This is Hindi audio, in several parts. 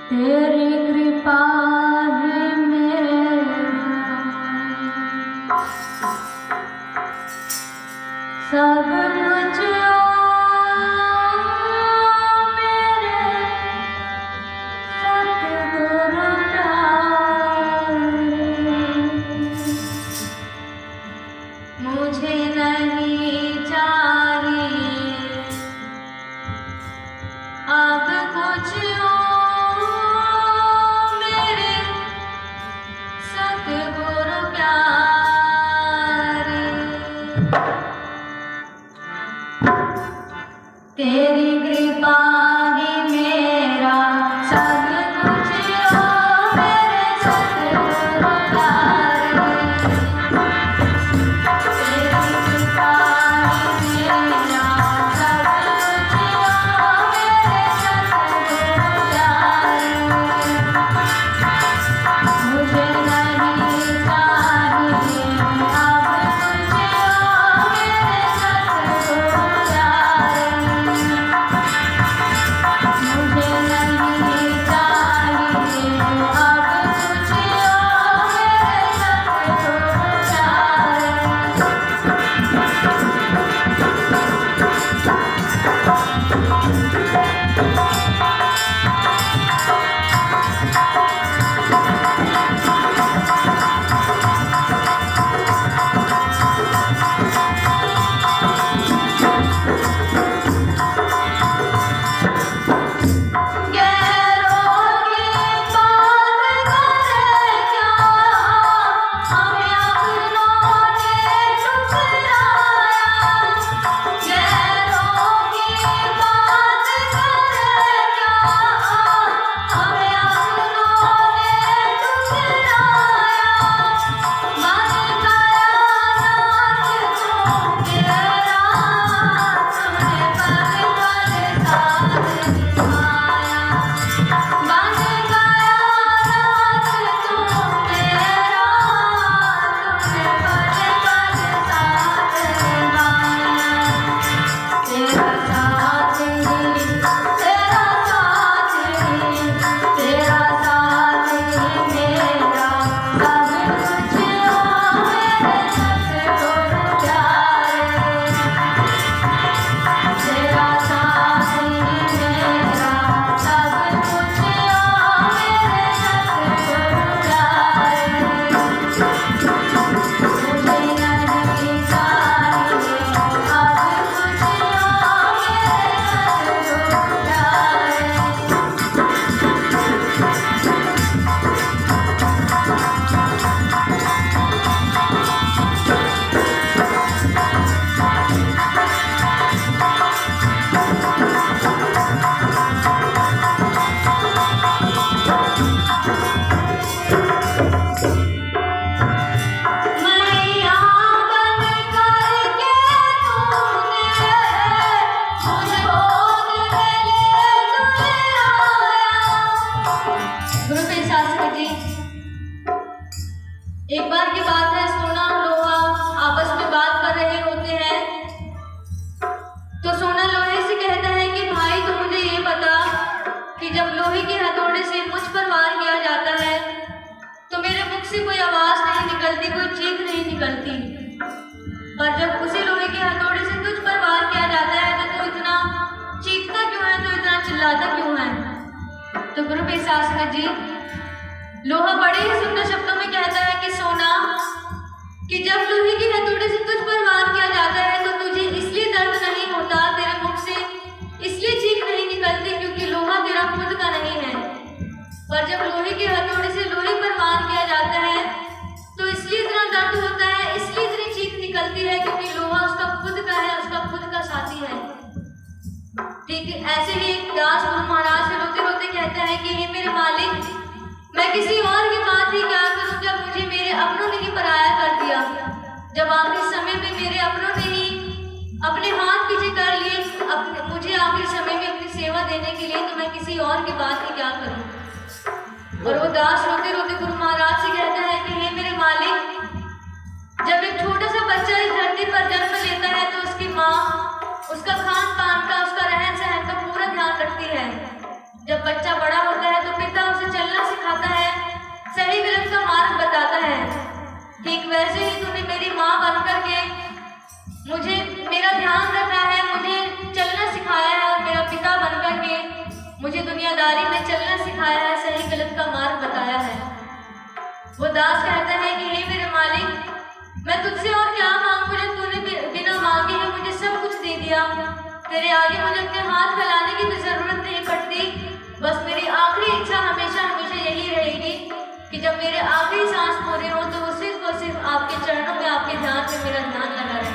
तेरी कृपा है मेरा सब कुछ, मेरे सतगुरु प्यारे। मुझे नहीं चाहिए अब कुछ, मेरे सतगुरु प्यारे। तेरी कृपा ही मेरा सब कुछ, मेरे सतगुरु प्यारे। तेरी कृपा ही मेरा सब कुछ, मेरे सतगुरु प्यारे। मुझे नहीं चाहिए अब कुछ, मेरे सतगुरु प्यारे। मुझे नहीं चाहिए अब कुछ, मेरे सतगुरु एक बार की बात है, सोना और लोहा आपस में बात कर रहे होते हैं। तो सोना लोहे से कहता है कि भाई तो मुझे ये बता कि जब लोहे के हथौड़े से मुझ पर वार किया जाता है तो मेरे मुख से कोई आवाज नहीं निकलती, कोई चीख नहीं निकलती, पर जब उसी लोहे के हथौड़े से तुझ पर वार किया जाता है तो तू इतना चीखता क्यों है, तू इतना चिल्लाता क्यों है? तो गुरु पेशासनक जी लोहा बड़े ही सुंदर शब्दों में कहता है कि सोना कि जब लोहे की हथौड़े से तुझ पर वार किया जाता है तो तुझे इसलिए दर्द नहीं होता, तेरे मुख से इसलिए चीख नहीं निकलती क्योंकि लोहा तेरा खुद का नहीं है। पर जब लोहे के हथौड़े से लोहे पर वार किया जाता है तो इसलिए इतना दर्द होता है, इसलिए इतनी चीख निकलती है क्योंकि लोहा उसका खुद का है, उसका खुद का साथी है। ठीक है, ऐसे ही एक दास गुरु महाराज से रोते रोते कहता है कि हे मेरे मालिक, मैं किसी और की बात ही क्या करूं जब मुझे मेरे अपनों ने ही पराया कर दिया। जब आखिरी समय में मेरे अपनों ने ही अपने हाथ पीछे कर लिए मुझे आखिरी समय में अपनी सेवा देने के लिए, तो मैं किसी और की बात ही क्या करूं। और वो दास रोते रोते गुरु महाराज से कहता है कि हे मेरे मालिक, जब एक छोटा सा बच्चा इस धरती पर जन्म लेता है तो उसकी माँ उसका खान पान जब बच्चा बड़ा होता है तो पिता उसे चलना सिखाता है, सही गलत का मार्ग बताता है। ठीक वैसे ही तूने मेरी माँ बनकर के मुझे मेरा ध्यान रखा है, मुझे चलना सिखाया है और मेरा पिता बनकर के मुझे दुनियादारी में चलना सिखाया है, सही गलत का मार्ग बताया है। वो दास कहता है कि हे मेरे मालिक, मैं तुझसे और क्या मांगू जब तूने बिना मांगे ही मुझे सब कुछ दे दिया। तेरे आगे मुझे अपने हाथ फैलाने की भी जरूरत नहीं पड़ती। बस मेरी आखिरी इच्छा हमेशा हमेशा यही रहेगी कि जब मेरे आखिरी सांस पूरे हो तो वो सिर्फ और सिर्फ आपके चरणों में, आपके ध्यान में मेरा ध्यान लगा रहे।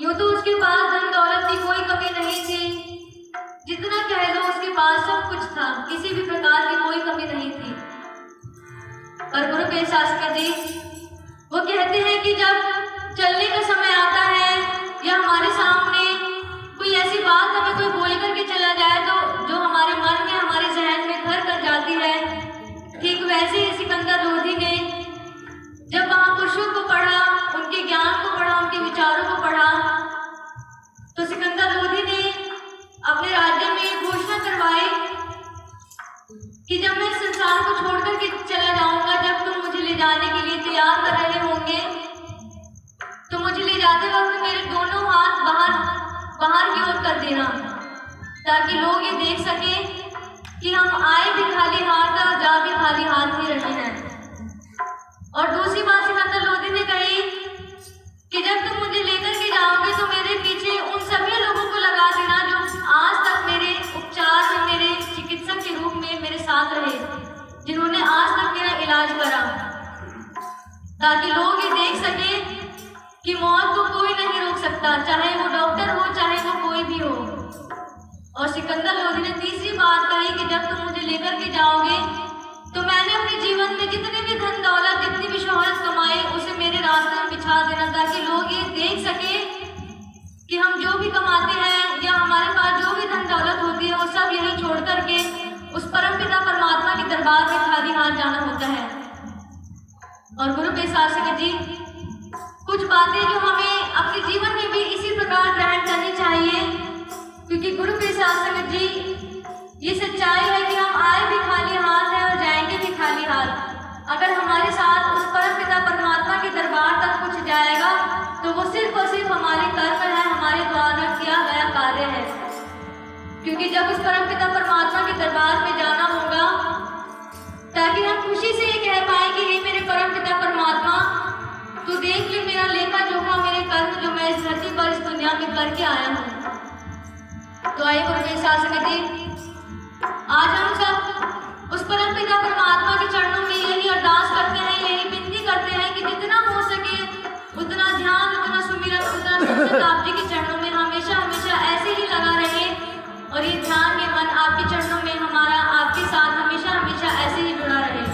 यूं तो उसके पास धन दौलत की कोई कमी नहीं थी, जितना कह लो उसके पास सब कुछ था, किसी भी प्रकार की कोई कमी नहीं थी। पर गुरुदेव शास्त्री जी वो कहते हैं कि जब चलने का समय आता है या हमारे सामने कोई ऐसी बात हमें कोई बोल करके चला जाए तो जो हमारे मन में, हमारे जहन में घर कर जाती है, ठीक वैसे ही सिकंदर लोधी ने जब महापुरुषों को पढ़ा, उनके ज्ञान को पढ़ा, उनके विचारों को पढ़ा, तो सिकंदर लोधी ने अपने राज्य में घोषणा करवाई कि जब मैं इस संसार को को छोड़कर के चला जाऊंगा, जब तुम मुझे ले जाने के लिए तैयार कर रहे होंगे तो मुझे ले जाते वक्त मेरे दोनों हाथ बाहर की ओर कर देना, ताकि लोग ये देख सके कि हम आए भी खाली हाथ और जा भी खाली हाथ ही रहे हैं। और दूसरी बात सिकंदर लोधी ने कही कि जब तुम मुझे लेकर के जाओगे तो मेरे पीछे उन सभी लोगों को लगा देना जो आज तक मेरे उपचार में, मेरे चिकित्सक के रूप में मेरे साथ रहे, जिन्होंने आज तक मेरा इलाज करा, ताकि लोग ये देख सके कि मौत को कोई नहीं रोक सकता, चाहे वो डॉक्टर हो, चाहे वो कोई भी हो। और सिकंदर लोधी ने तीसरी बात कही कि जब तुम मुझे लेकर के जाओगे तो मैंने अपने जीवन में जितने भी धन दौलत, जितनी भी शोहरत कमाई, उसे मेरे रास्ते में बिछा देना, ताकि लोग ये देख सके कि हम जो भी कमाते हैं या हमारे पास जो भी धन दौलत होती है वो सब यही छोड़ करके उस परमपिता परमात्मा के दरबार में खाली हाथ जाना होता है। और गुरु प्रसाद सिंह जी, कुछ बातें जो हमें अपने जीवन में भी इसी प्रकार ग्रहण करनी चाहिए, क्योंकि गुरु प्रसाद सिंह जी ये सच्चाई है कि हम आए भी खाली हाथ हैं और जाएंगे भी खाली हाथ। अगर हमारे साथ उस परमपिता परमात्मा के दरबार तक कुछ जाएगा तो वो सिर्फ और सिर्फ हमारे कर्म है, हमारे द्वारा किया गया कार्य है। क्योंकि जब उस परमपिता परमात्मा के दरबार में जाना होगा ताकि हम खुशी से ये कह पाए कि हे मेरे परमपिता परमात्मा, तू देख ले मेरा लेखा जोखा, मेरे कर्म जो मैं इस धरती पर, इस दुनिया में करके आया हूँ। तो आइए गुरु प्रसाद सिंह जी, आज हम सब उस परमपिता परमात्मा के चरणों में यही अरदास करते हैं, यही विनती करते हैं कि जितना हो सके उतना ध्यान, उतना सुमिरन, उतना सत्संग आप जी के चरणों में हमेशा हमेशा ऐसे ही लगा रहे, और ये ध्यान, ये मन आपके चरणों में हमारा आपके साथ हमेशा हमेशा ऐसे ही जुड़ा रहे।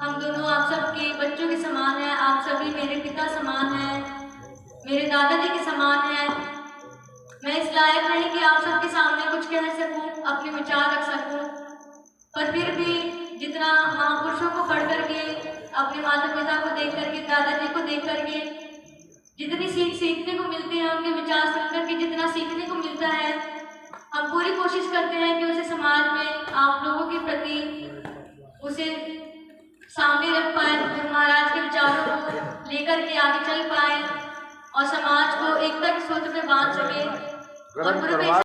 हम दोनों आप सबके बच्चों के समान हैं, आप सभी मेरे पिता समान हैं, मेरे दादाजी के समान हैं। मैं इस लायक नहीं कि आप सबके सामने कुछ कह सकूं, अपने विचार रख सकूं, पर फिर भी जितना महापुरुषों को पढ़ करके, अपने माता पिता को देख करके, दादाजी को देख करके जितनी सीख सीखने को मिलती है हैं उनके विचार सुनकर के जितना सीखने को मिलता है, हम पूरी कोशिश करते हैं कि उसे समाज में आप लोगों के प्रति उसे सामने रख पाए, महाराज के विचारों को लेकर के आगे चल पाए और समाज को एकता के सूत्र में बांध सके और पूरे